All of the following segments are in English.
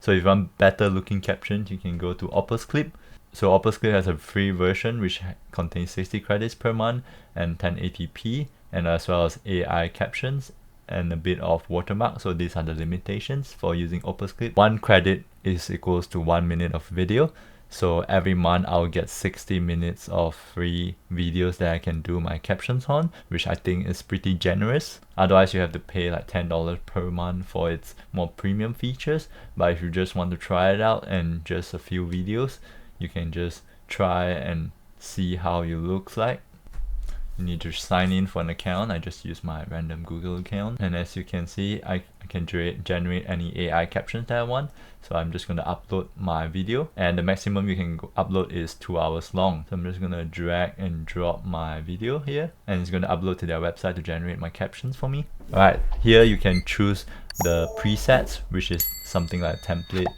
So if you want better looking captions, you can go to OpusClip. So OpusClip has a free version which contains 60 credits per month and 1080p, and as well as AI captions and a bit of watermark. So these are the limitations for using OpusClip. 1 credit is equals to 1 minute of video. So every month I'll get 60 minutes of free videos that I can do my captions on, which I think is pretty generous. Otherwise you have to pay like $10 per month for its more premium features. But if you just want to try it out and just a few videos, you can just try and see how it looks like. You need to sign in for an account. I just use my random Google account, and as you can see, I can generate any AI captions that I want. So I'm just going to upload my video, and the maximum you can upload is 2 hours long. So I'm just going to drag and drop my video here, and it's going to upload to their website to generate my captions for me. Alright, here you can choose the presets, which is something like a template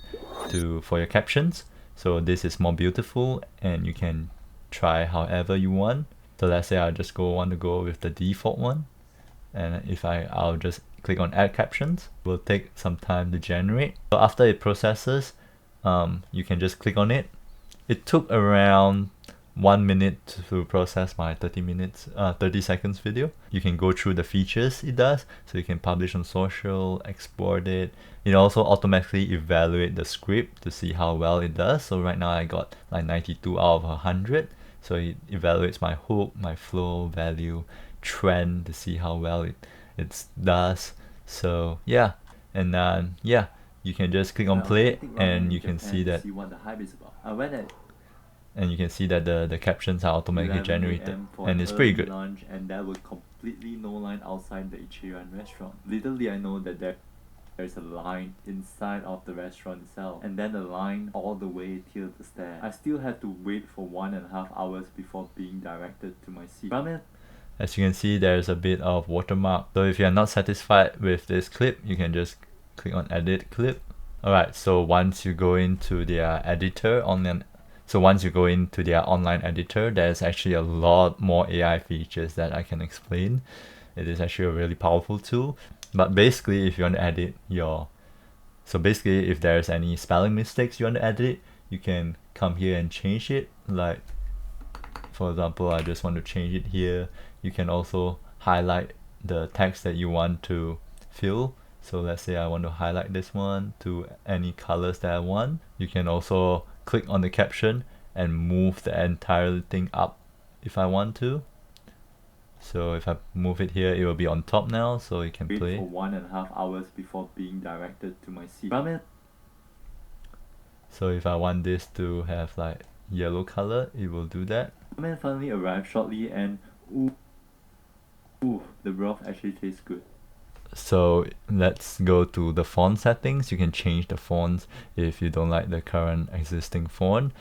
for your captions. So this is more beautiful, and you can try however you want. So let's say I just want to go with the default one, and if I'll just click on add captions. It will take some time to generate. So after it processes, you can just click on it. It took around 1 minute to process my 30 seconds video. You can go through the features it does. So you can publish on social, export it. It also automatically evaluate the script to see how well it does. So right now I got like 92 out of 100. So it evaluates my hook, my flow, value, trend to see how well it does. So yeah, and yeah, you can just click on play, and you can see that. And you can see that the captions are automatically generated, and it's pretty good. Lunch, and there was completely no line outside the Ichiran restaurant. Literally, I know that there's a line inside of the restaurant itself, and then a line all the way till the stair. I still had to wait for 1.5 hours before being directed to my seat. As you can see, there's a bit of watermark. So if you're not satisfied with this clip, you can just click on edit clip. Alright, so once you go into their editor online editor, there's actually a lot more AI features that I can explain. It is actually a really powerful tool. But basically, if you want to edit if there's any spelling mistakes you want to edit, you can come here and change it. Like, for example, I just want to change it here. You can also highlight the text that you want to fill. So let's say I want to highlight this one to any colors that I want. You can also click on the caption and move the entire thing up if I want to. So if I move it here, it will be on top now, so you can play. For 1.5 hours before being directed to my seat. So if I want this to have like yellow color, it will do that. Ramen finally arrived shortly, and ooh, the broth actually tastes good. So let's go to the font settings. You can change the fonts if you don't like the current existing font.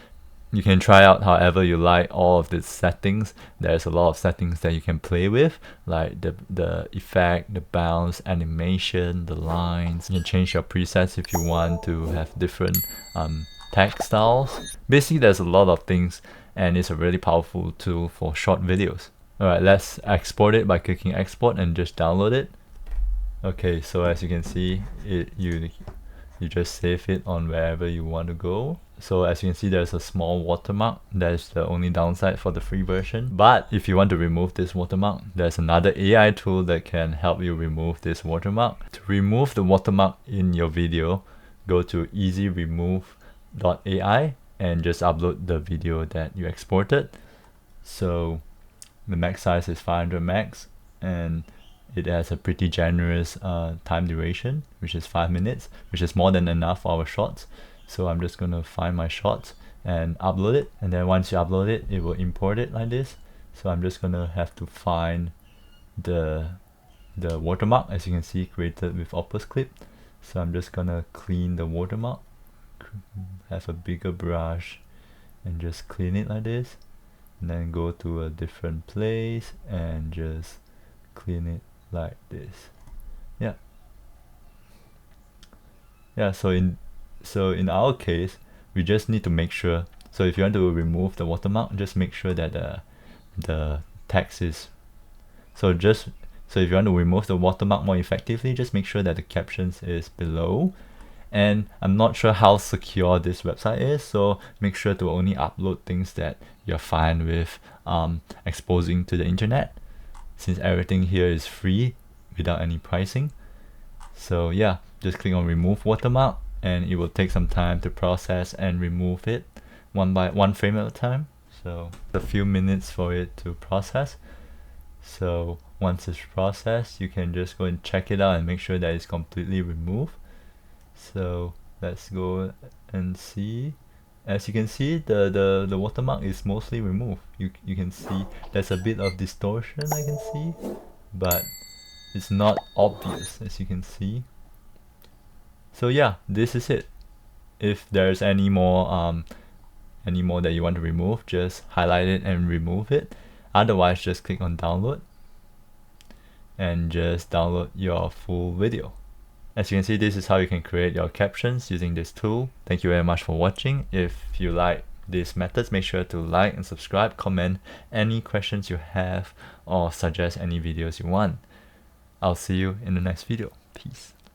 You can try out however you like all of the settings. There's a lot of settings that you can play with, like the effect, the bounce, animation, the lines. You can change your presets if you want to have different text styles. Basically, there's a lot of things, and it's a really powerful tool for short videos. Alright, let's export it by clicking export and just download it. Okay, so as you can see, you just save it on wherever you want to go. So as you can see, there's a small watermark. That's the only downside for the free version. But if you want to remove this watermark, there's another AI tool that can help you remove this watermark. To remove the watermark in your video, go to easyremove.ai and just upload the video that you exported. So the max size is 500 megs, and it has a pretty generous time duration, which is 5 minutes, which is more than enough for our shorts. So I'm just going to find my shots and upload it, and then once you upload it, it will import it like this. So I'm just going to have to find the watermark, as you can see, created with OpusClip. So I'm just going to clean the watermark, have a bigger brush, and just clean it like this, and then go to a different place and just clean it like this. So in our case, we just need to make sure. So if you want to remove the watermark, just make sure that the text is. So if you want to remove the watermark more effectively, just make sure that the captions is below, And I'm not sure how secure this website is, so make sure to only upload things that you're fine with exposing to the internet, since everything here is free without any pricing. So yeah, just click on remove watermark, and it will take some time to process and remove it one frame at a time. So a few minutes for it to process. So once it's processed, you can just go and check it out and make sure that it's completely removed. So let's go and see. As you can see, the watermark is mostly removed. You can see there's a bit of distortion, I can see, but it's not obvious, as you can see. So yeah, this is it. If there's any more that you want to remove, just highlight it and remove it. Otherwise, just click on download and just download your full video. As you can see, this is how you can create your captions using this tool. Thank you very much for watching. If you like these methods, make sure to like and subscribe, comment any questions you have, or suggest any videos you want. I'll see you in the next video. Peace.